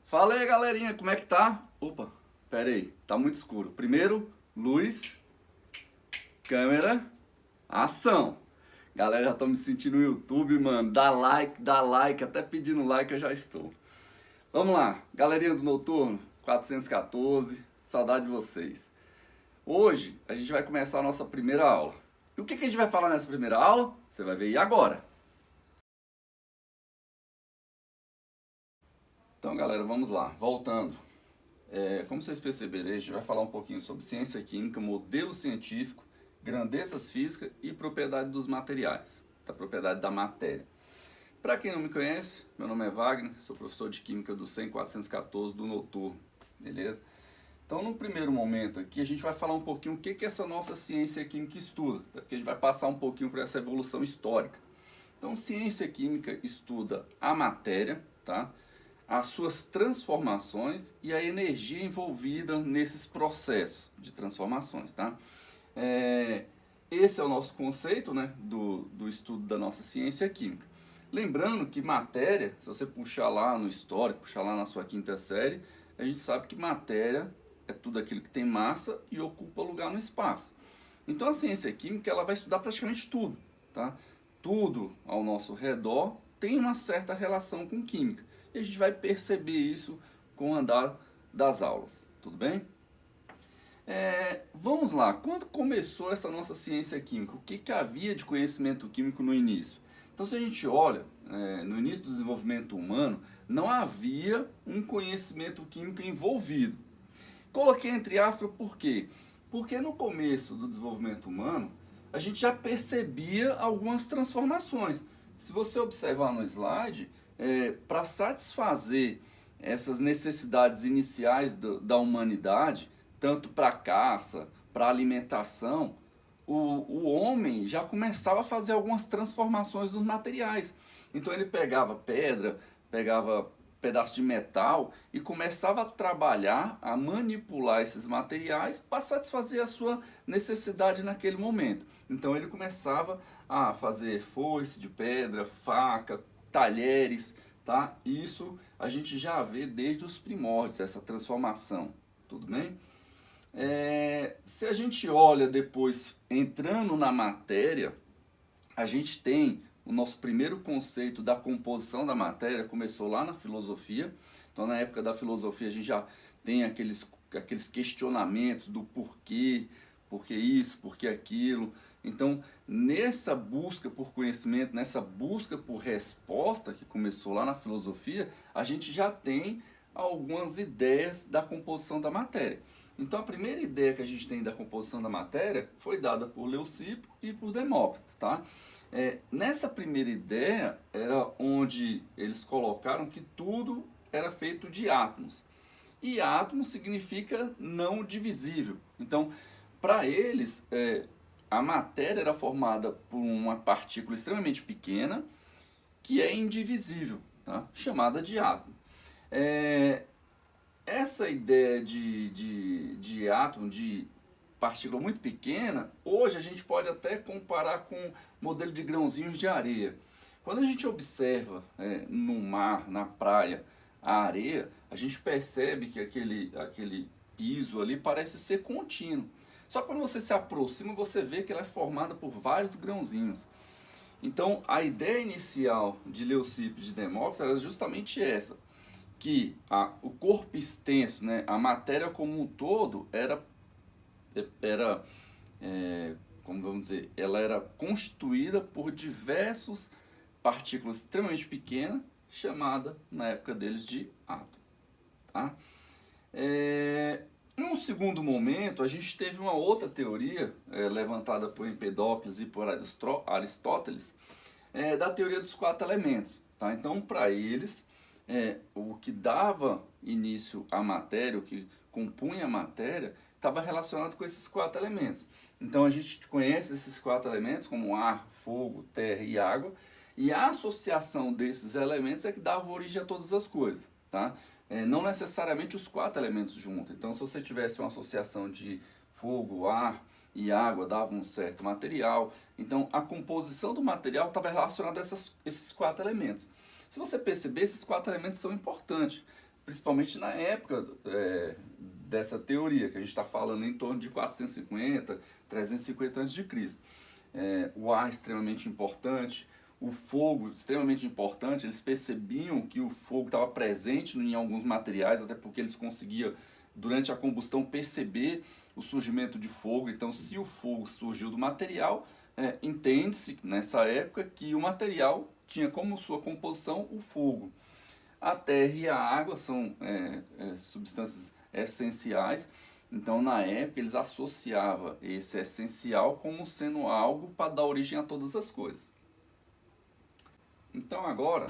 Fala aí, galerinha, como é que tá? Opa, pera aí, tá muito escuro. Primeiro, luz, câmera, ação. Galera, já tô me sentindo no YouTube, mano. Dá like, até pedindo like eu já estou. Vamos lá, galerinha do Noturno 414, saudade de vocês. Hoje a gente vai começar a nossa primeira aula. E o que a gente vai falar nessa primeira aula? Você vai ver aí agora. Então, galera, vamos lá, voltando. Como vocês perceberam, a gente vai falar um pouquinho sobre ciência química, modelo científico, grandezas físicas e propriedade dos materiais, da propriedade da matéria. Para quem não me conhece, meu nome é Wagner, sou professor de Química do 100.414 do Noturno, beleza? Então, no primeiro momento aqui, a gente vai falar um pouquinho o que essa nossa ciência química estuda, porque a gente vai passar um pouquinho por essa evolução histórica. Então, ciência química estuda a matéria, tá? As suas transformações e a energia envolvida nesses processos de transformações, tá? Esse é o nosso conceito, né, do estudo da nossa ciência química. Lembrando que matéria, se você puxar lá no histórico, puxar lá na sua quinta série, a gente sabe que matéria é tudo aquilo que tem massa e ocupa lugar no espaço. Então a ciência química ela vai estudar praticamente tudo, tá? Tudo ao nosso redor tem uma certa relação com química. E a gente vai perceber isso com o andar das aulas, tudo bem? Vamos lá, quando começou essa nossa ciência química? O que havia de conhecimento químico no início? Então, se a gente olha, no início do desenvolvimento humano, não havia um conhecimento químico envolvido. Coloquei entre aspas por quê? Porque no começo do desenvolvimento humano, a gente já percebia algumas transformações. Se você observar no slide, para satisfazer essas necessidades iniciais da humanidade, tanto para caça, para alimentação, o homem já começava a fazer algumas transformações dos materiais. Então ele pegava pedra, pegava pedaço de metal e começava a trabalhar, a manipular esses materiais para satisfazer a sua necessidade naquele momento. Então ele começava a fazer foice de pedra, faca, talheres, tá? Isso a gente já vê desde os primórdios, essa transformação, tudo bem? Se a gente olha depois, entrando na matéria, a gente tem o nosso primeiro conceito da composição da matéria, começou lá na filosofia. Então, na época da filosofia, a gente já tem aqueles questionamentos do porquê, por que isso, por que aquilo. Então, nessa busca por conhecimento, nessa busca por resposta, que começou lá na filosofia, a gente já tem algumas ideias da composição da matéria. Então, a primeira ideia que a gente tem da composição da matéria foi dada por Leucipo e por Demócrito, tá? Nessa primeira ideia era onde eles colocaram que tudo era feito de átomos. E átomo significa não divisível. Então, para eles, a matéria era formada por uma partícula extremamente pequena que é indivisível, tá? Chamada de átomo. Essa ideia de átomo, de partícula muito pequena, hoje a gente pode até comparar com o modelo de grãozinhos de areia. Quando a gente observa no mar, na praia, a areia, a gente percebe que aquele piso ali parece ser contínuo. Só que quando você se aproxima, você vê que ela é formada por vários grãozinhos. Então, a ideia inicial de Leucipo e de Demócrito era justamente essa, que o corpo extenso, né, a matéria como um todo, como vamos dizer, ela era constituída por diversas partículas extremamente pequenas, chamada na época deles de átomo. Tá? Em um segundo momento, a gente teve uma outra teoria levantada por Empedócles e por Aristóteles, da teoria dos quatro elementos. Tá? Então, para eles, o que dava início à matéria, o que compunha a matéria, estava relacionado com esses quatro elementos. Então a gente conhece esses quatro elementos como ar, fogo, terra e água, e a associação desses elementos é que dava origem a todas as coisas, tá? Não necessariamente os quatro elementos juntos. Então, se você tivesse uma associação de fogo, ar e água, dava um certo material. Então, a composição do material estava relacionada a esses quatro elementos. Se você perceber, esses quatro elementos são importantes. principalmente na época dessa teoria, que a gente está falando em torno de 450, 350 a.C. O ar extremamente importante, o fogo extremamente importante, eles percebiam que o fogo estava presente em alguns materiais, até porque eles conseguiam, durante a combustão, perceber o surgimento de fogo. Então, se o fogo surgiu do material, entende-se nessa época que o material tinha como sua composição o fogo. A terra e a água são substâncias essenciais, então na época eles associavam esse essencial como sendo algo para dar origem a todas as coisas. Então agora,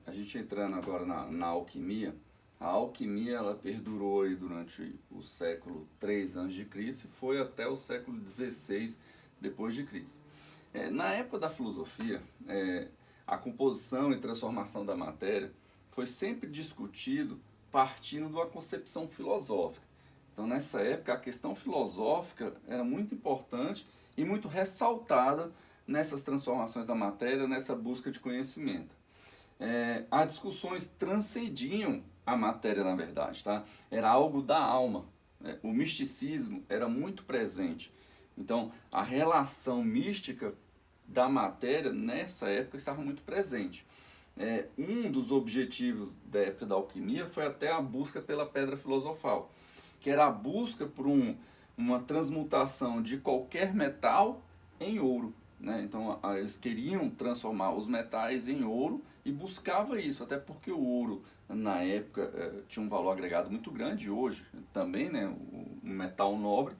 a gente entrando agora na alquimia, a alquimia ela perdurou aí durante o século III a.C. e foi até o século XVI depois de Cristo. Na época da filosofia, a composição e transformação da matéria foi sempre discutido partindo de uma concepção filosófica. Então, nessa época, a questão filosófica era muito importante e muito ressaltada nessas transformações da matéria, nessa busca de conhecimento. As discussões transcendiam a matéria, na verdade, tá? Era algo da alma. O misticismo era muito presente. Então, a relação mística da matéria, nessa época, estava muito presente. Um dos objetivos da época da alquimia foi até a busca pela pedra filosofal, que era a busca por uma transmutação de qualquer metal em ouro, né? Então eles queriam transformar os metais em ouro e buscava isso, até porque o ouro na época tinha um valor agregado muito grande, hoje também, né, um metal nobre,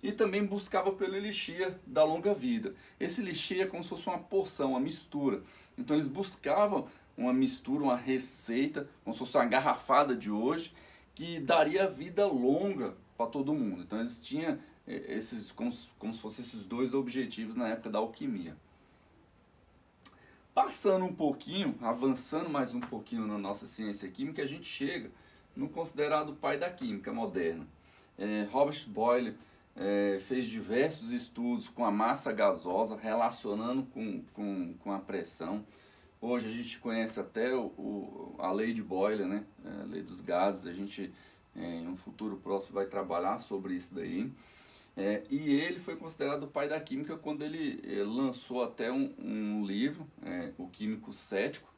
e também buscava pelo elixir da longa vida. Esse elixir é como se fosse uma porção, uma mistura. Então eles buscavam uma mistura, uma receita, como se fosse uma garrafada de hoje, que daria vida longa para todo mundo. Então eles tinham esses, como se fossem esses dois objetivos na época da alquimia. Passando um pouquinho, avançando mais um pouquinho na nossa ciência química, a gente chega no considerado pai da química moderna. Robert Boyle fez diversos estudos com a massa gasosa, relacionando com a pressão. Hoje a gente conhece até a lei de Boyle, né? A lei dos gases. A gente, em um futuro próximo, vai trabalhar sobre isso daí. E ele foi considerado o pai da química quando ele lançou até um livro, O Químico Cético,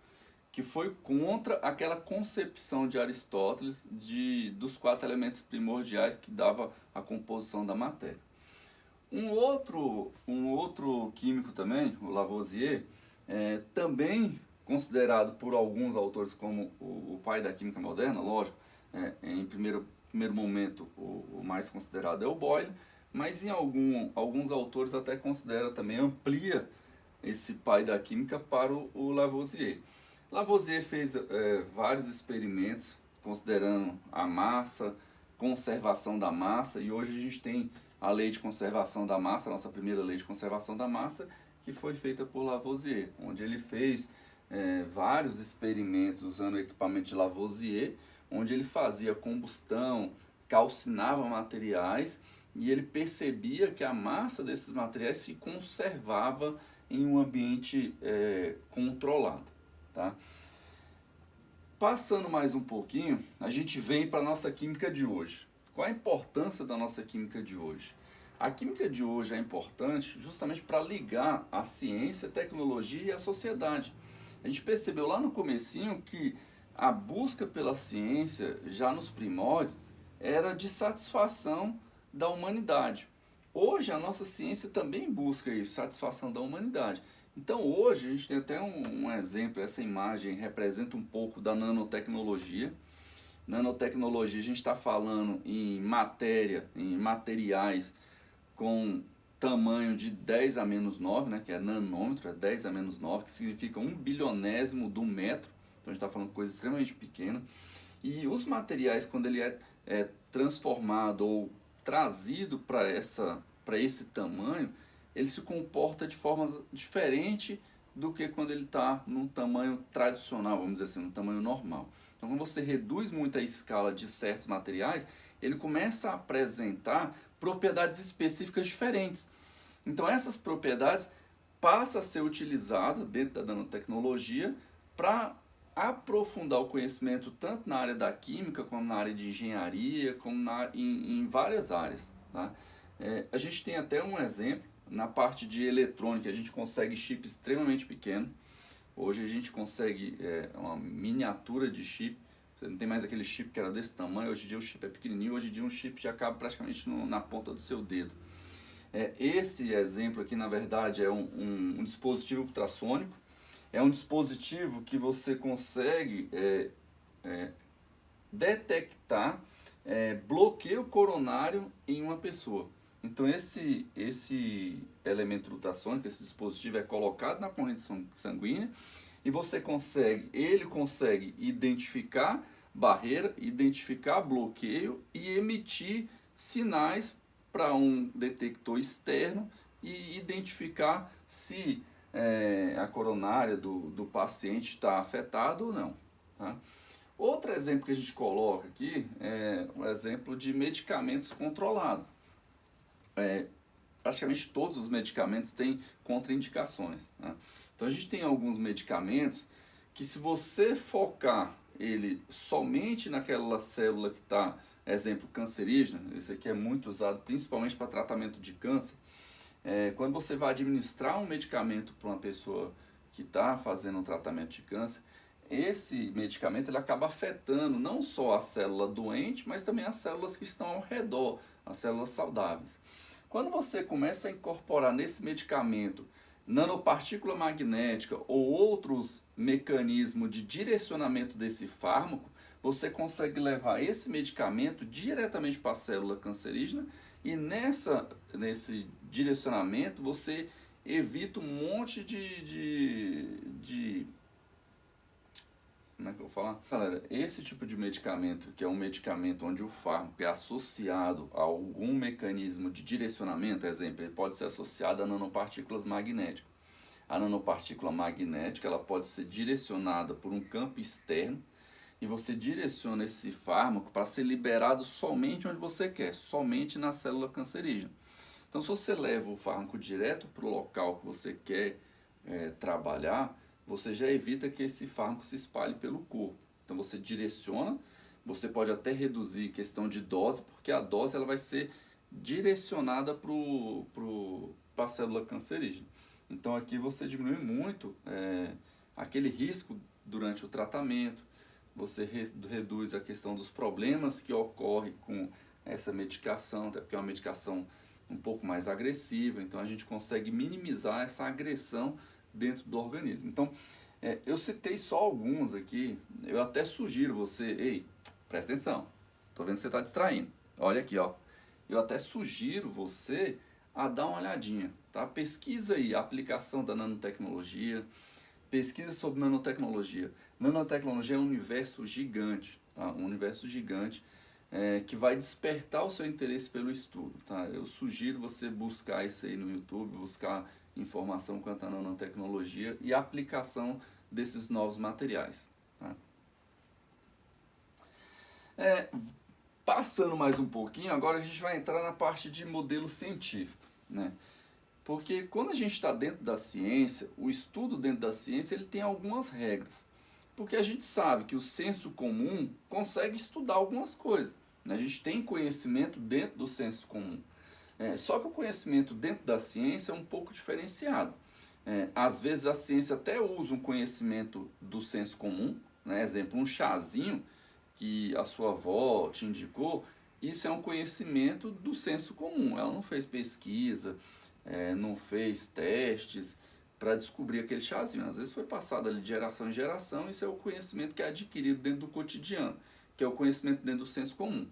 que foi contra aquela concepção de Aristóteles dos 4 elementos primordiais que dava a composição da matéria. Um outro químico também, o Lavoisier, também considerado por alguns autores como o pai da química moderna, lógico, em primeiro momento o mais considerado é o Boyle, mas em alguns autores até considera também, amplia esse pai da química para o Lavoisier. Lavoisier fez vários experimentos considerando a massa, conservação da massa, e hoje a gente tem a lei de conservação da massa, a nossa primeira lei de conservação da massa, que foi feita por Lavoisier, onde ele fez vários experimentos usando o equipamento de Lavoisier, onde ele fazia combustão, calcinava materiais, e ele percebia que a massa desses materiais se conservava em um ambiente controlado. Tá? Passando mais um pouquinho, a gente vem para a nossa química de hoje. Qual a importância da nossa química de hoje? A química de hoje é importante justamente para ligar a ciência, a tecnologia e a sociedade. A gente percebeu lá no comecinho que a busca pela ciência, já nos primórdios, era de satisfação da humanidade. Hoje a nossa ciência também busca isso, satisfação da humanidade. Então hoje a gente tem até um exemplo, essa imagem representa um pouco da nanotecnologia. Nanotecnologia, a gente está falando em materiais com tamanho de 10 a menos 9, né, que é nanômetro, é 10 a menos 9, que significa 1 bilionésimo do metro. Então a gente está falando de coisa extremamente pequena. E os materiais, quando ele é transformado ou trazido para esse tamanho, ele se comporta de forma diferente do que quando ele está num tamanho tradicional, vamos dizer assim, num tamanho normal. Então, quando você reduz muito a escala de certos materiais, ele começa a apresentar propriedades específicas diferentes. Então, essas propriedades passam a ser utilizadas dentro da nanotecnologia para aprofundar o conhecimento tanto na área da química, como na área de engenharia, como em várias áreas. Tá? A gente tem até um exemplo, na parte de eletrônica, a gente consegue chip extremamente pequeno. Hoje a gente consegue uma miniatura de chip. Você não tem mais aquele chip que era desse tamanho, hoje em dia o chip é pequenininho, hoje em dia um chip já cabe praticamente na ponta do seu dedo. Esse exemplo aqui, na verdade, é um dispositivo ultrassônico. É um dispositivo que você consegue detectar bloqueio coronário em uma pessoa. Então esse elemento ultrassônico, esse dispositivo é colocado na corrente sanguínea e ele consegue identificar barreira, identificar bloqueio e emitir sinais para um detector externo e identificar se a coronária do paciente está afetada ou não. Tá? Outro exemplo que a gente coloca aqui é um exemplo de medicamentos controlados. Praticamente todos os medicamentos têm contraindicações. Né? Então a gente tem alguns medicamentos que, se você focar ele somente naquela célula que está, exemplo, cancerígena, isso aqui é muito usado principalmente para tratamento de câncer. Quando você vai administrar um medicamento para uma pessoa que está fazendo um tratamento de câncer, esse medicamento ele acaba afetando não só a célula doente, mas também as células que estão ao redor, as células saudáveis. Quando você começa a incorporar nesse medicamento nanopartícula magnética ou outros mecanismos de direcionamento desse fármaco, você consegue levar esse medicamento diretamente para a célula cancerígena e nesse direcionamento você evita um monte de como é que eu vou falar? Galera, esse tipo de medicamento, que é um medicamento onde o fármaco é associado a algum mecanismo de direcionamento, exemplo, ele pode ser associado a nanopartículas magnéticas. A nanopartícula magnética ela pode ser direcionada por um campo externo e você direciona esse fármaco para ser liberado somente onde você quer, somente na célula cancerígena. Então, se você leva o fármaco direto para o local que você quer trabalhar, você já evita que esse fármaco se espalhe pelo corpo. Então você direciona, você pode até reduzir questão de dose, porque a dose ela vai ser direcionada para a célula cancerígena. Então aqui você diminui muito aquele risco durante o tratamento, você reduz a questão dos problemas que ocorrem com essa medicação, até porque é uma medicação um pouco mais agressiva, então a gente consegue minimizar essa agressão dentro do organismo. Então, eu citei só alguns aqui, eu até sugiro você, ei, presta atenção, tô vendo que você está distraindo, olha aqui, ó. Eu até sugiro você a dar uma olhadinha, tá? Pesquisa aí a aplicação da nanotecnologia, pesquisa sobre nanotecnologia. Nanotecnologia é um universo gigante, tá? Um universo gigante que vai despertar o seu interesse pelo estudo, tá? Eu sugiro você buscar isso aí no YouTube, buscar informação quanto à nanotecnologia e a aplicação desses novos materiais. Tá? Passando mais um pouquinho, agora a gente vai entrar na parte de modelo científico, né? Porque quando a gente está dentro da ciência, o estudo dentro da ciência ele tem algumas regras. Porque a gente sabe que o senso comum consegue estudar algumas coisas, né? A gente tem conhecimento dentro do senso comum. Só que o conhecimento dentro da ciência é um pouco diferenciado. Às vezes a ciência até usa um conhecimento do senso comum, né? Exemplo, um chazinho que a sua avó te indicou, isso é um conhecimento do senso comum. Ela não fez pesquisa, não fez testes para descobrir aquele chazinho. Às vezes foi passado ali de geração em geração, isso é o conhecimento que é adquirido dentro do cotidiano, que é o conhecimento dentro do senso comum.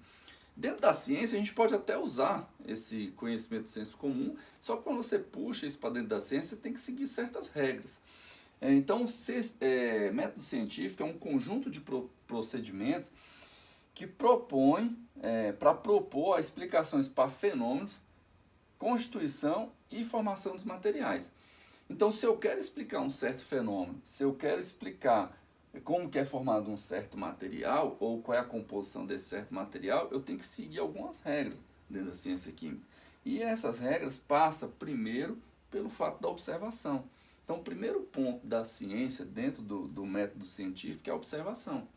Dentro da ciência, a gente pode até usar esse conhecimento do senso comum, só que quando você puxa isso para dentro da ciência, você tem que seguir certas regras. Então, método científico é um conjunto de procedimentos que propõe, para propor explicações para fenômenos, constituição e formação dos materiais. Então, se eu quero explicar um certo fenômeno, se eu quero explicar como que é formado um certo material, ou qual é a composição desse certo material, eu tenho que seguir algumas regras dentro da ciência química. E essas regras passam primeiro pelo fato da observação. Então, o primeiro ponto da ciência, dentro do método científico, é a observação.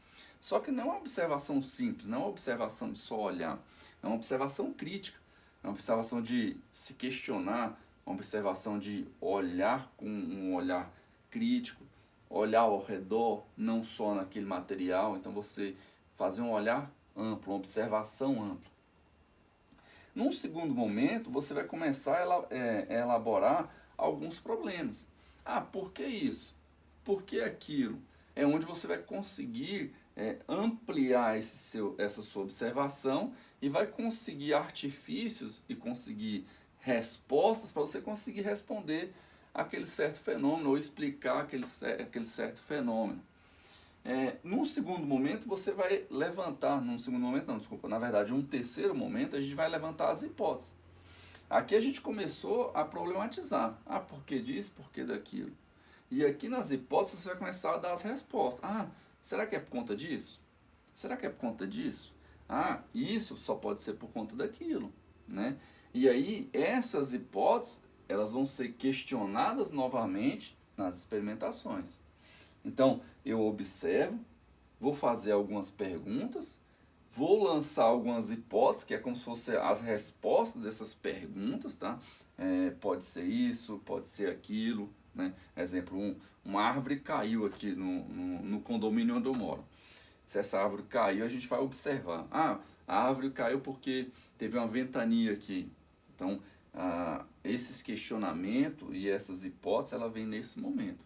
Só que não é uma observação simples, não é uma observação de só olhar, é uma observação crítica, é uma observação de se questionar, uma observação de olhar com um olhar crítico, olhar ao redor, não só naquele material, então você fazer um olhar amplo, uma observação ampla. Num segundo momento, você vai começar a elaborar alguns problemas. Ah, por que isso? Por que aquilo? É onde você vai conseguir ampliar essa sua observação e vai conseguir artifícios e conseguir respostas para você conseguir responder aquele certo fenômeno ou explicar aquele certo fenômeno. Num segundo momento você vai levantar, num segundo momento não, desculpa, na verdade um terceiro momento a gente vai levantar as hipóteses. Aqui a gente começou a problematizar, por que disso, por que daquilo. E aqui nas hipóteses você vai começar a dar as respostas. Será que é por conta disso? Será que é por conta disso? Isso só pode ser por conta daquilo, né? E aí essas hipóteses, elas vão ser questionadas novamente nas experimentações. Então, eu observo, vou fazer algumas perguntas, vou lançar algumas hipóteses, que é como se fossem as respostas dessas perguntas, tá? Pode ser isso, pode ser aquilo, né? Exemplo, uma árvore caiu aqui no condomínio onde eu moro. Se essa árvore caiu, a gente vai observar. A árvore caiu porque teve uma ventania aqui. Então, esses questionamentos e essas hipóteses, ela vem nesse momento.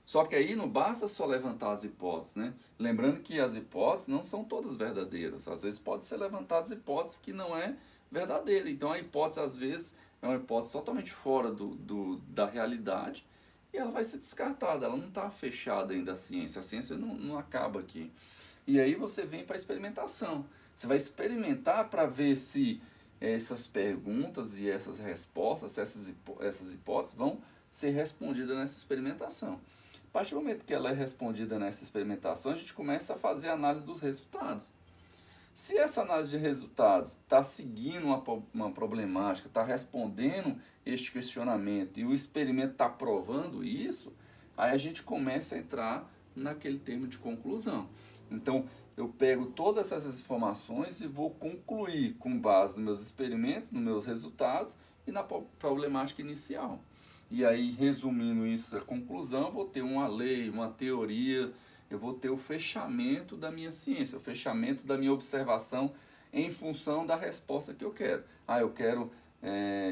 Só que aí não basta só levantar as hipóteses, né? Lembrando que as hipóteses não são todas verdadeiras. Às vezes pode ser levantadas hipóteses que não é verdadeira. Então a hipótese às vezes é uma hipótese totalmente fora da realidade e ela vai ser descartada. Ela não está fechada ainda a ciência não acaba aqui. E aí você vem para a experimentação. Você vai experimentar para ver se essas perguntas e essas respostas, essas hipóteses vão ser respondidas nessa experimentação. A partir do momento que ela é respondida nessa experimentação, a gente começa a fazer a análise dos resultados. Se essa análise de resultados está seguindo uma problemática, está respondendo este questionamento e o experimento está provando isso, aí a gente começa a entrar naquele termo de conclusão. Então, eu pego todas essas informações e vou concluir com base nos meus experimentos, nos meus resultados e na problemática inicial. E aí, resumindo isso, a conclusão, eu vou ter uma lei, uma teoria, eu vou ter o fechamento da minha ciência, o fechamento da minha observação em função da resposta que eu quero. Eu quero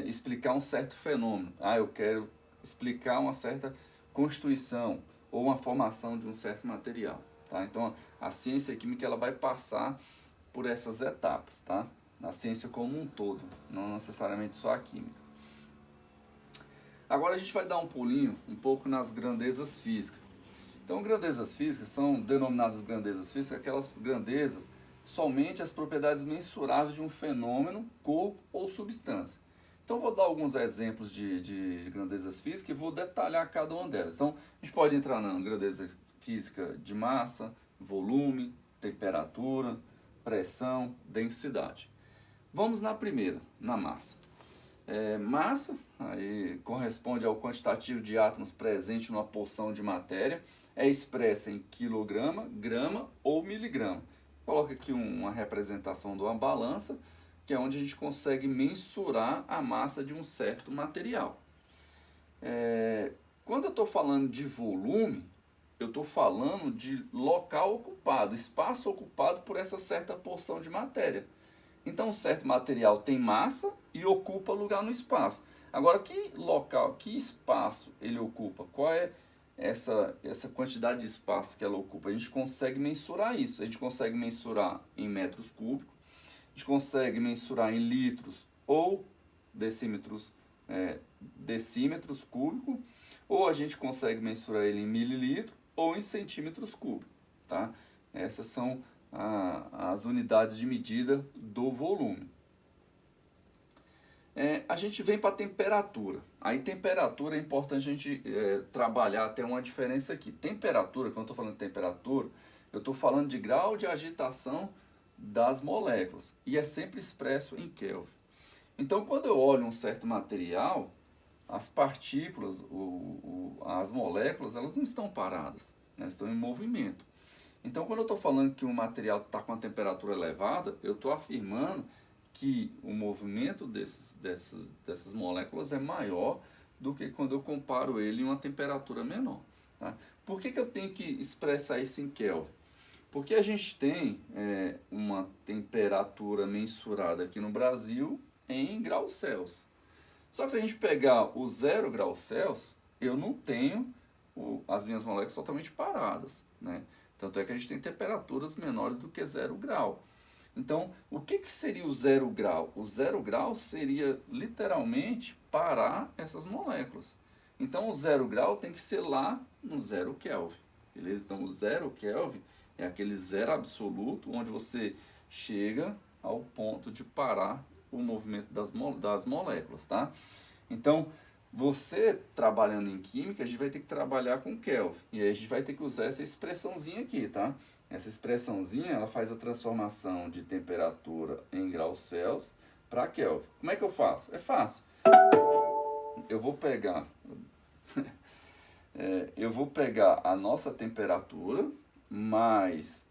explicar um certo fenômeno. Eu quero explicar uma certa constituição ou uma formação de um certo material. Tá? Então, a ciência química ela vai passar por essas etapas, tá? Na ciência como um todo, não necessariamente só a química. Agora a gente vai dar um pulinho um pouco nas grandezas físicas. Então, grandezas físicas são denominadas grandezas físicas, aquelas grandezas somente as propriedades mensuráveis de um fenômeno, corpo ou substância. Então, vou dar alguns exemplos de grandezas físicas e vou detalhar cada uma delas. Então, a gente pode entrar na grandeza física de massa, volume, temperatura, pressão, densidade. Vamos na primeira, na massa. Massa aí corresponde ao quantitativo de átomos presente numa porção de matéria, é expressa em quilograma, grama ou miligrama. Coloca aqui uma representação de uma balança, que é onde a gente consegue mensurar a massa de um certo material. Quando eu estou falando de volume, eu estou falando de local ocupado, espaço ocupado por essa certa porção de matéria. Então, um certo material tem massa e ocupa lugar no espaço. Agora, que local, que espaço ele ocupa? Qual é essa quantidade de espaço que ela ocupa? A gente consegue mensurar isso. A gente consegue mensurar em metros cúbicos, a gente consegue mensurar em litros ou decímetros cúbicos, ou a gente consegue mensurar ele em mililitros ou em centímetros cúbicos. Tá? Essas são as unidades de medida do volume. A gente vem para a temperatura. Aí temperatura é importante a gente trabalhar até uma diferença aqui. Temperatura, quando eu estou falando de temperatura, eu estou falando de grau de agitação das moléculas. E é sempre expresso em Kelvin. Então, quando eu olho um certo material, as partículas, as moléculas, elas não estão paradas, né? Estão em movimento. Então, quando eu estou falando que um material está com uma temperatura elevada, eu estou afirmando que o movimento dessas moléculas é maior do que quando eu comparo ele em uma temperatura menor. Tá? Por que eu tenho que expressar isso em Kelvin? Porque a gente tem uma temperatura mensurada aqui no Brasil em graus Celsius. Só que se a gente pegar o 0 graus Celsius, eu não tenho as minhas moléculas totalmente paradas, né? Tanto é que a gente tem temperaturas menores do que 0 grau. Então, o que seria o 0 grau? O 0 grau seria literalmente parar essas moléculas. Então, o 0 grau tem que ser lá no 0 Kelvin. Beleza? Então, o 0 Kelvin é aquele zero absoluto onde você chega ao ponto de parar o movimento das moléculas, tá? Então, você trabalhando em química, a gente vai ter que trabalhar com Kelvin. E aí a gente vai ter que usar essa expressãozinha aqui, tá? Essa expressãozinha, ela faz a transformação de temperatura em graus Celsius para Kelvin. Como é que eu faço? É fácil. Eu vou pegar a nossa temperatura mais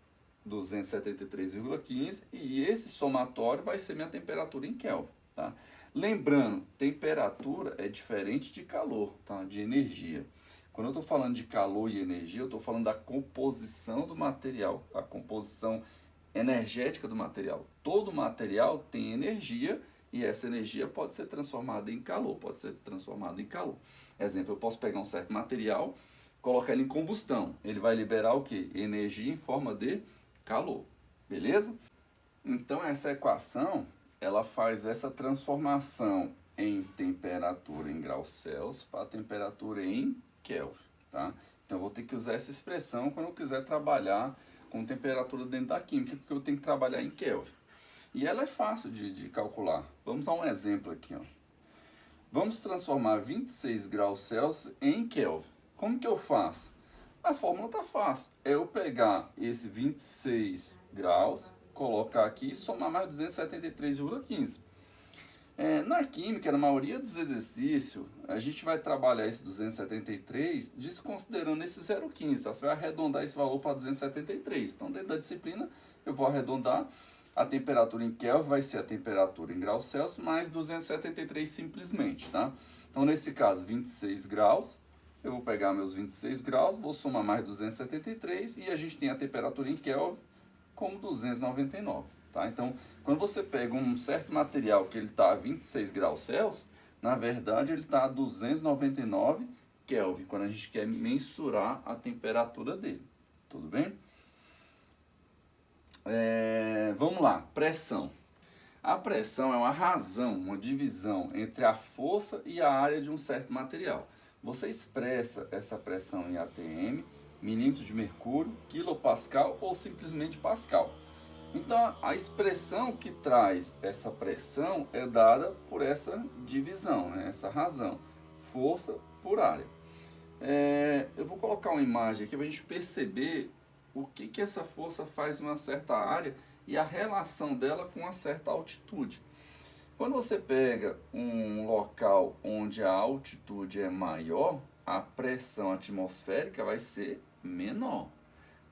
273,15 e esse somatório vai ser minha temperatura em Kelvin, tá? Lembrando, temperatura é diferente de calor, tá? De energia. Quando eu estou falando de calor e energia, eu estou falando da composição do material, a composição energética do material. Todo material tem energia e essa energia pode ser transformada em calor, pode ser transformada em calor. Exemplo, eu posso pegar um certo material, colocar ele em combustão. Ele vai liberar o quê? Energia em forma de calor. Beleza? Então essa equação, ela faz essa transformação em temperatura em graus Celsius para temperatura em Kelvin, tá? Então eu vou ter que usar essa expressão quando eu quiser trabalhar com temperatura dentro da química, porque eu tenho que trabalhar em Kelvin. E ela é fácil de calcular. Vamos a um exemplo aqui, ó. Vamos transformar 26 graus Celsius em Kelvin. Como que eu faço? A fórmula está fácil. É eu pegar esse 26 graus, colocar aqui e somar mais 273,15. Na química, na maioria dos exercícios, a gente vai trabalhar esse 273 desconsiderando esse 0,15. Tá? Você vai arredondar esse valor para 273. Então, dentro da disciplina, eu vou arredondar. A temperatura em Kelvin vai ser a temperatura em graus Celsius mais 273 simplesmente. Tá? Então, nesse caso, 26 graus. Eu vou pegar meus 26 graus, vou somar mais 273 e a gente tem a temperatura em Kelvin como 299. Tá? Então, quando você pega um certo material que ele está a 26 graus Celsius, na verdade ele está a 299 Kelvin, quando a gente quer mensurar a temperatura dele. Tudo bem? Vamos lá, pressão. A pressão é uma razão, uma divisão entre a força e a área de um certo material. Você expressa essa pressão em ATM, milímetros de mercúrio, quilopascal ou simplesmente pascal. Então, a expressão que traz essa pressão é dada por essa divisão, né? Essa razão, força por área. Eu vou colocar uma imagem aqui para a gente perceber o que essa força faz em uma certa área e a relação dela com uma certa altitude. Quando você pega um local onde a altitude é maior, a pressão atmosférica vai ser menor.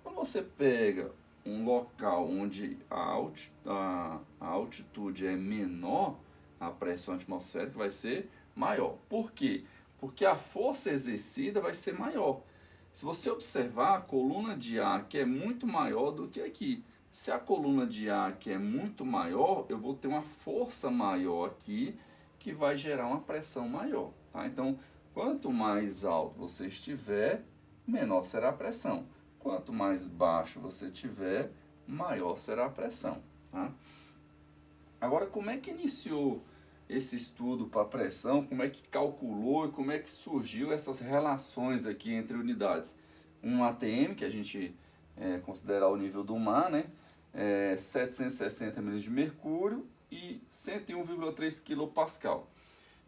Quando você pega um local onde a altitude é menor, a pressão atmosférica vai ser maior. Por quê? Porque a força exercida vai ser maior. Se você observar, a coluna de ar aqui é muito maior do que aqui. Se a coluna de ar aqui é muito maior, eu vou ter uma força maior aqui que vai gerar uma pressão maior. Tá? Então, quanto mais alto você estiver, menor será a pressão. Quanto mais baixo você estiver, maior será a pressão. Tá? Agora, como é que iniciou esse estudo para pressão? Como é que calculou e como é que surgiu essas relações aqui entre unidades? Um ATM, que a gente considera o nível do mar, né? 760 milímetros de mercúrio e 101,3 kPa.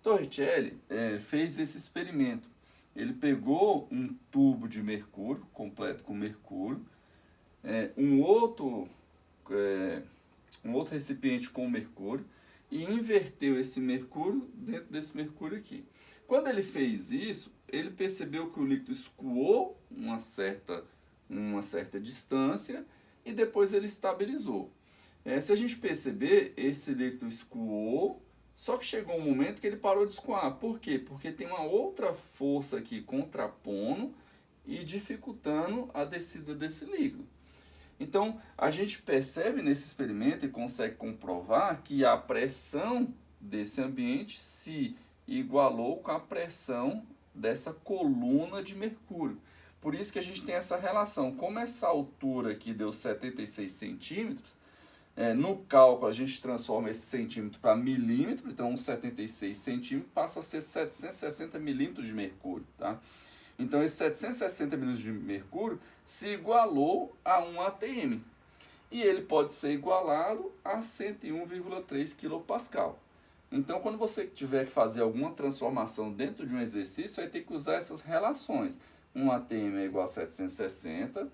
Torricelli fez esse experimento. Ele pegou um tubo de mercúrio, completo com mercúrio, um outro recipiente com mercúrio e inverteu esse mercúrio dentro desse mercúrio aqui. Quando ele fez isso, ele percebeu que o líquido escoou uma certa distância e depois ele estabilizou. Se a gente perceber, esse líquido escoou, só que chegou um momento que ele parou de escoar. Por quê? Porque tem uma outra força aqui contrapondo e dificultando a descida desse líquido. Então, a gente percebe nesse experimento e consegue comprovar que a pressão desse ambiente se igualou com a pressão dessa coluna de mercúrio. Por isso que a gente tem essa relação. Como essa altura aqui deu 76 centímetros, no cálculo a gente transforma esse centímetro para milímetro, então 76 centímetros passa a ser 760 milímetros de mercúrio, tá? Então esse 760 milímetros de mercúrio se igualou a 1 atm. E ele pode ser igualado a 101,3 kPa. Então quando você tiver que fazer alguma transformação dentro de um exercício, vai ter que usar essas relações. 1 atm é igual a 760,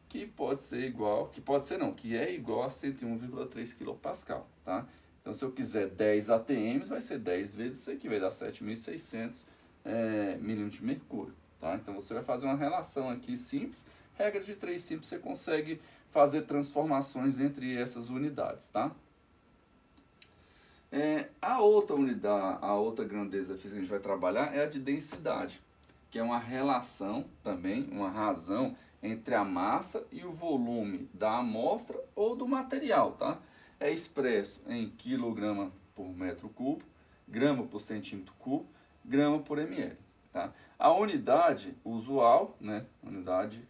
que pode ser igual, que pode ser não, que é igual a 101,3 kPa, tá? Então se eu quiser 10 atms, vai ser 10 vezes isso aqui, vai dar 7.600 milímetros de mercúrio. Tá? Então você vai fazer uma relação aqui simples, regra de 3 simples, você consegue fazer transformações entre essas unidades. Tá? A outra unidade, a outra grandeza física que a gente vai trabalhar é a de densidade, que é uma relação também, uma razão entre a massa e o volume da amostra ou do material. Tá? É expresso em quilograma por metro cúbico, grama por centímetro cúbico, grama por ml. Tá? A unidade usual, né? Unidade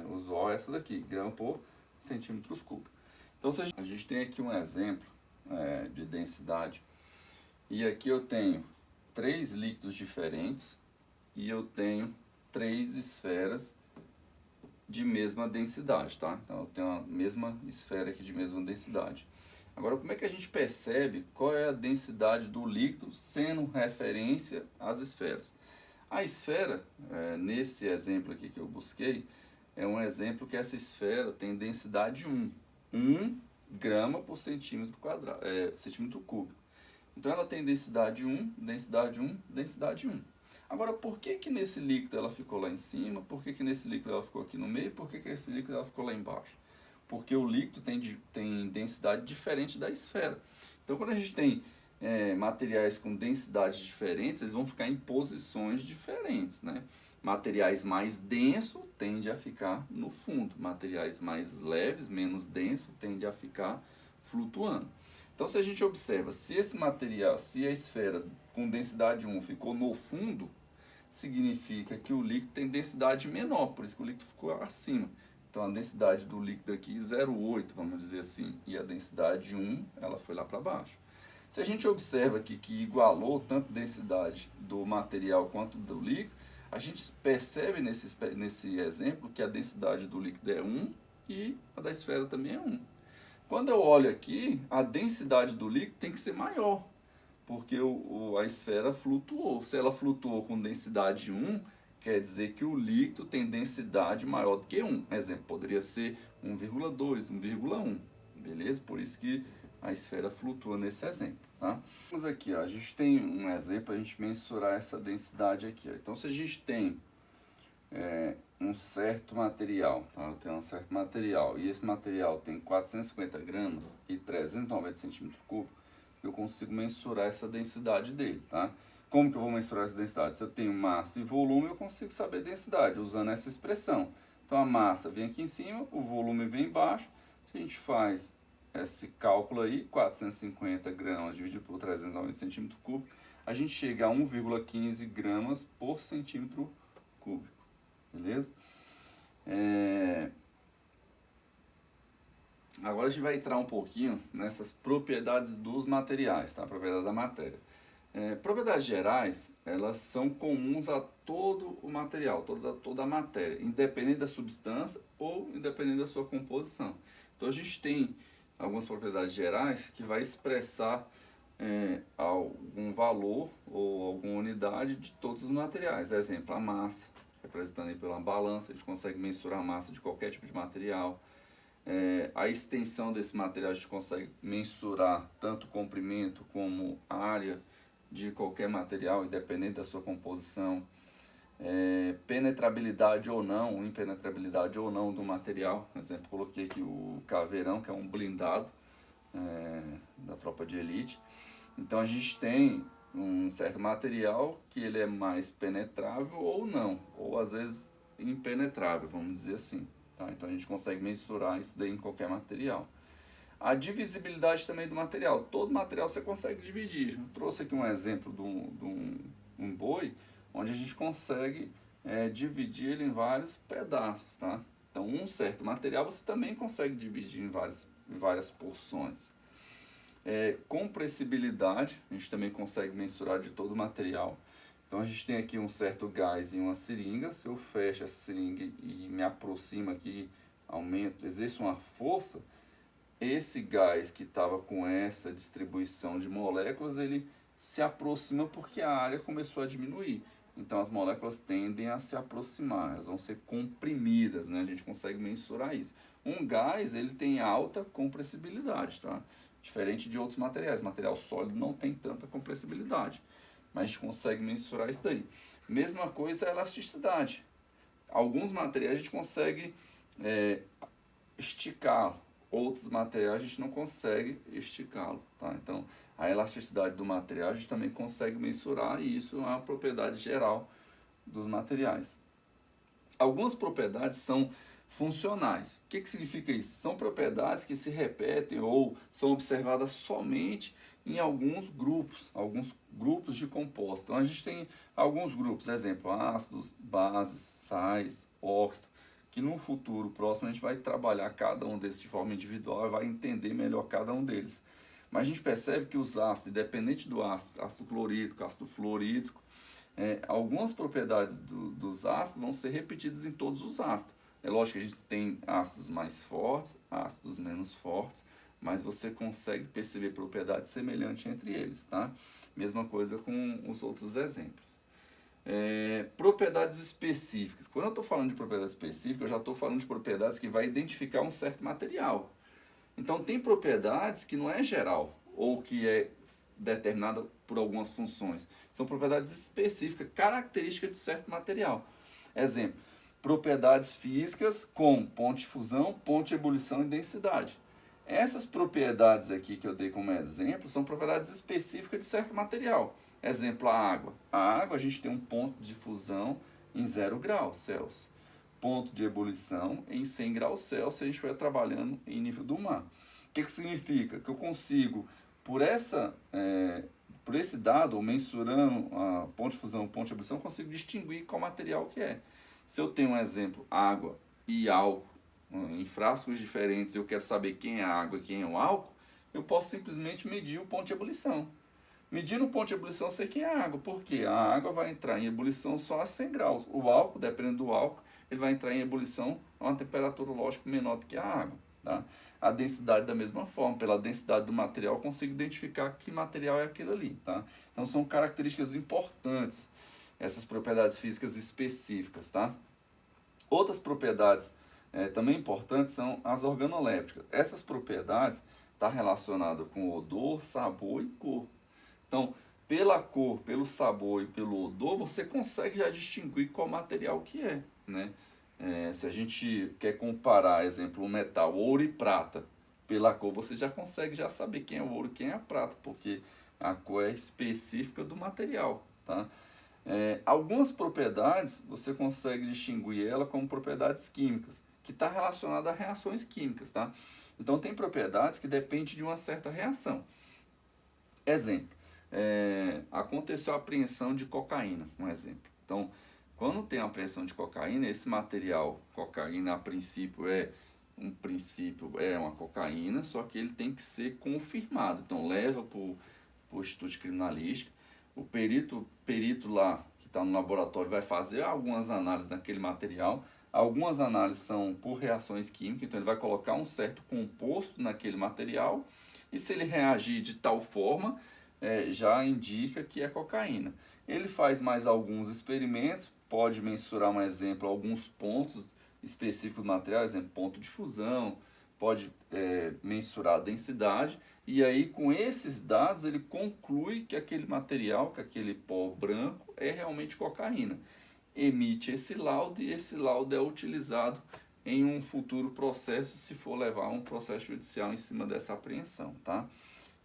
usual é essa daqui, grama por centímetros cúbicos. Então se a gente tem aqui um exemplo de densidade, e aqui eu tenho 3 líquidos diferentes e eu tenho 3 esferas de mesma densidade, tá? Então eu tenho a mesma esfera aqui de mesma densidade. Agora, como é que a gente percebe qual é a densidade do líquido sendo referência às esferas? A esfera, nesse exemplo aqui que eu busquei, é um exemplo que essa esfera tem densidade 1 grama por centímetro quadrado, centímetro cúbico. Então ela tem densidade 1, densidade 1, densidade 1. Agora, por que que nesse líquido ela ficou lá em cima? Por que que nesse líquido ela ficou aqui no meio? Por que que nesse líquido ela ficou lá embaixo? Porque o líquido tem densidade diferente da esfera. Então quando a gente tem materiais com densidades diferentes, eles vão ficar em posições diferentes, né? Materiais mais densos tendem a ficar no fundo, materiais mais leves, menos densos, tendem a ficar flutuando. Então se a gente observa, se esse material, se a esfera com densidade 1 ficou no fundo, significa que o líquido tem densidade menor, por isso que o líquido ficou acima. Então a densidade do líquido aqui 0,8, vamos dizer assim, e a densidade 1, ela foi lá para baixo. Se a gente observa aqui que igualou tanto a densidade do material quanto do líquido, a gente percebe nesse exemplo que a densidade do líquido é 1 e a da esfera também é 1. Quando eu olho aqui, a densidade do líquido tem que ser maior, porque a esfera flutuou. Se ela flutuou com densidade 1, quer dizer que o líquido tem densidade maior do que 1. Exemplo, poderia ser 1,2, 1,1. Beleza? Por isso que a esfera flutua nesse exemplo. Tá? Vamos aqui, ó, a gente tem um exemplo para a gente mensurar essa densidade aqui. Ó. Então, se a gente tem um certo material, tá? Eu tenho um certo material e esse material tem 450 gramas e 390 centímetros cúbicos, eu consigo mensurar essa densidade dele, tá? Como que eu vou mensurar essa densidade? Se eu tenho massa e volume, eu consigo saber a densidade usando essa expressão. Então a massa vem aqui em cima, o volume vem embaixo. Se a gente faz esse cálculo aí, 450 gramas dividido por 390 centímetros cúbicos, a gente chega a 1,15 gramas por centímetro cúbico. Beleza? Agora a gente vai entrar um pouquinho nessas propriedades dos materiais, tá? Propriedade da matéria. Propriedades gerais, elas são comuns a todo o material, toda a matéria, independente da substância ou independente da sua composição. Então a gente tem algumas propriedades gerais que vai expressar algum valor ou alguma unidade de todos os materiais. Exemplo, a massa, representando aí pela balança, a gente consegue mensurar a massa de qualquer tipo de material. A extensão desse material a gente consegue mensurar tanto o comprimento como a área de qualquer material, independente da sua composição, penetrabilidade ou não, impenetrabilidade ou não do material. Por exemplo, coloquei aqui o Caveirão, que é um blindado da tropa de elite. Então a gente tem um certo material que ele é mais penetrável ou não, ou às vezes impenetrável, vamos dizer assim. Tá? Então a gente consegue mensurar isso daí em qualquer material. A divisibilidade também do material. Todo material você consegue dividir. Eu trouxe aqui um exemplo de um boi, onde a gente consegue dividir ele em vários pedaços. Tá? Então um certo material você também consegue dividir em várias porções. Compressibilidade, a gente também consegue mensurar de todo o material. Então a gente tem aqui um certo gás em uma seringa. Se eu fecho essa seringa e me aproximo aqui, aumento, exerço uma força, esse gás que estava com essa distribuição de moléculas, ele se aproxima porque a área começou a diminuir. Então as moléculas tendem a se aproximar, elas vão ser comprimidas, né? A gente consegue mensurar isso. Um gás, ele tem alta compressibilidade, tá? Diferente de outros materiais. Material sólido não tem tanta compressibilidade, mas a gente consegue mensurar isso daí. Mesma coisa a elasticidade. Alguns materiais a gente consegue esticá-lo, outros materiais a gente não consegue esticá-lo. Tá? Então, a elasticidade do material a gente também consegue mensurar, e isso é uma propriedade geral dos materiais. Algumas propriedades são funcionais. O que significa isso? São propriedades que se repetem ou são observadas somente em alguns grupos de compostos. Então a gente tem alguns grupos, exemplo, ácidos, bases, sais, óxidos, que no futuro próximo a gente vai trabalhar cada um desses de forma individual e vai entender melhor cada um deles. Mas a gente percebe que os ácidos, independente do ácido clorídrico, ácido fluorídrico, algumas propriedades dos ácidos vão ser repetidas em todos os ácidos. É lógico que a gente tem ácidos mais fortes, ácidos menos fortes, mas você consegue perceber propriedades semelhantes entre eles, tá? Mesma coisa com os outros exemplos. Propriedades específicas. Quando eu estou falando de propriedades específicas, eu já estou falando de propriedades que vai identificar um certo material. Então tem propriedades que não é geral, ou que é determinada por algumas funções. São propriedades específicas, características de certo material. Exemplo, propriedades físicas como ponto de fusão, ponto de ebulição e densidade. Essas propriedades aqui que eu dei como exemplo são propriedades específicas de certo material. Exemplo, a água. A água a gente tem um ponto de fusão em 0 graus Celsius. Ponto de ebulição em 100 graus Celsius, a gente vai trabalhando em nível do mar. O que significa? Que eu consigo, por esse dado, ou mensurando a ponto de fusão e ponto de ebulição, eu consigo distinguir qual material que é. Se eu tenho um exemplo, água e álcool, em frascos diferentes, eu quero saber quem é a água e quem é o álcool, eu posso simplesmente medir o ponto de ebulição. Medindo o ponto de ebulição, eu sei quem é a água. Por quê? A água vai entrar em ebulição só a 100 graus. O álcool, dependendo do álcool, ele vai entrar em ebulição a uma temperatura, lógico, menor do que a água. Tá? A densidade da mesma forma. Pela densidade do material, eu consigo identificar que material é aquele ali. Tá? Então, são características importantes, essas propriedades físicas específicas. Tá? Outras propriedades também importantes são as organolépticas. Essas propriedades estão relacionadas com odor, sabor e cor. Então, pela cor, pelo sabor e pelo odor, você consegue já distinguir qual material que é, né? Se a gente quer comparar, exemplo, um metal, ouro e prata, pela cor você já consegue já saber quem é o ouro e quem é a prata, porque a cor é específica do material, tá? Algumas propriedades você consegue distinguir ela como propriedades químicas, que está relacionada a reações químicas, tá? Então tem propriedades que dependem de uma certa reação. Exemplo, aconteceu a apreensão de cocaína, um exemplo. Então, quando tem a apreensão de cocaína, esse material, cocaína, a princípio é uma cocaína, só que ele tem que ser confirmado. Então, leva para o Instituto de Criminalística, o perito lá, que está no laboratório, vai fazer algumas análises daquele material. Algumas análises são por reações químicas, então ele vai colocar um certo composto naquele material, e se ele reagir de tal forma, já indica que é cocaína. Ele faz mais alguns experimentos, pode mensurar, um exemplo, alguns pontos específicos do material, exemplo, ponto de fusão, pode mensurar a densidade, e aí com esses dados ele conclui que aquele material, que aquele pó branco é realmente cocaína. Emite esse laudo e esse laudo é utilizado em um futuro processo, se for levar um processo judicial em cima dessa apreensão, tá?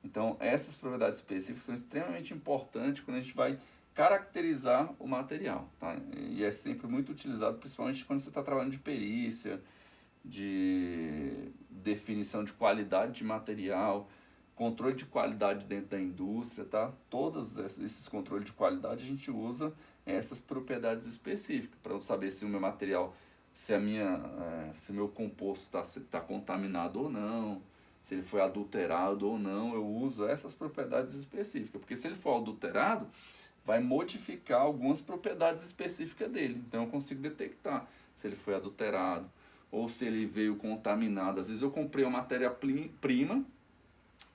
Então, essas propriedades específicas são extremamente importantes quando a gente vai caracterizar o material, tá? E é sempre muito utilizado, principalmente quando você está trabalhando de perícia, de definição de qualidade de material, controle de qualidade dentro da indústria, tá? Todos esses controles de qualidade a gente usa essas propriedades específicas para eu saber se o meu material, se o meu composto está contaminado ou não, se ele foi adulterado ou não. Eu uso essas propriedades específicas, porque se ele for adulterado, vai modificar algumas propriedades específicas dele. Então eu consigo detectar se ele foi adulterado ou se ele veio contaminado. Às vezes eu comprei uma matéria-prima,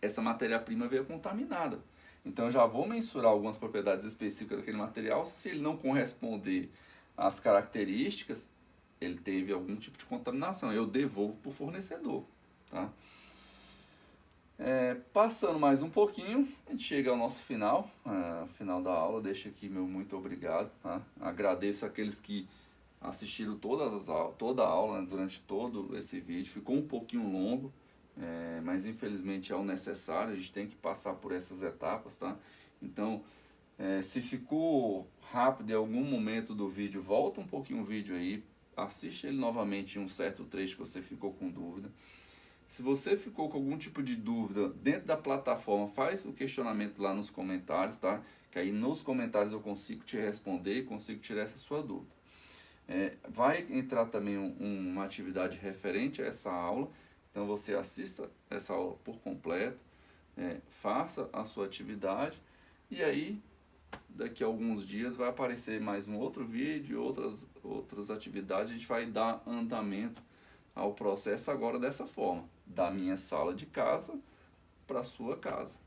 essa matéria-prima veio contaminada. Então eu já vou mensurar algumas propriedades específicas daquele material. Se ele não corresponder às características, ele teve algum tipo de contaminação. Eu devolvo para o fornecedor, tá? Passando mais um pouquinho, a gente chega ao nosso final da aula. Deixo aqui meu muito obrigado, tá? Agradeço aqueles que assistiram toda a aula, né, durante todo esse vídeo. Ficou um pouquinho longo, mas infelizmente é o necessário, a gente tem que passar por essas etapas, tá? Então, se ficou rápido em algum momento do vídeo, volta um pouquinho o vídeo aí, assiste ele novamente em um certo trecho que você ficou com dúvida. Se você ficou com algum tipo de dúvida dentro da plataforma, faz o questionamento lá nos comentários, tá? Que aí nos comentários eu consigo te responder e consigo tirar essa sua dúvida. Vai entrar também uma atividade referente a essa aula, então você assista essa aula por completo, faça a sua atividade e aí daqui a alguns dias vai aparecer mais um outro vídeo, outras atividades. A gente vai dar andamento ao processo agora dessa forma, da minha sala de casa para a sua casa.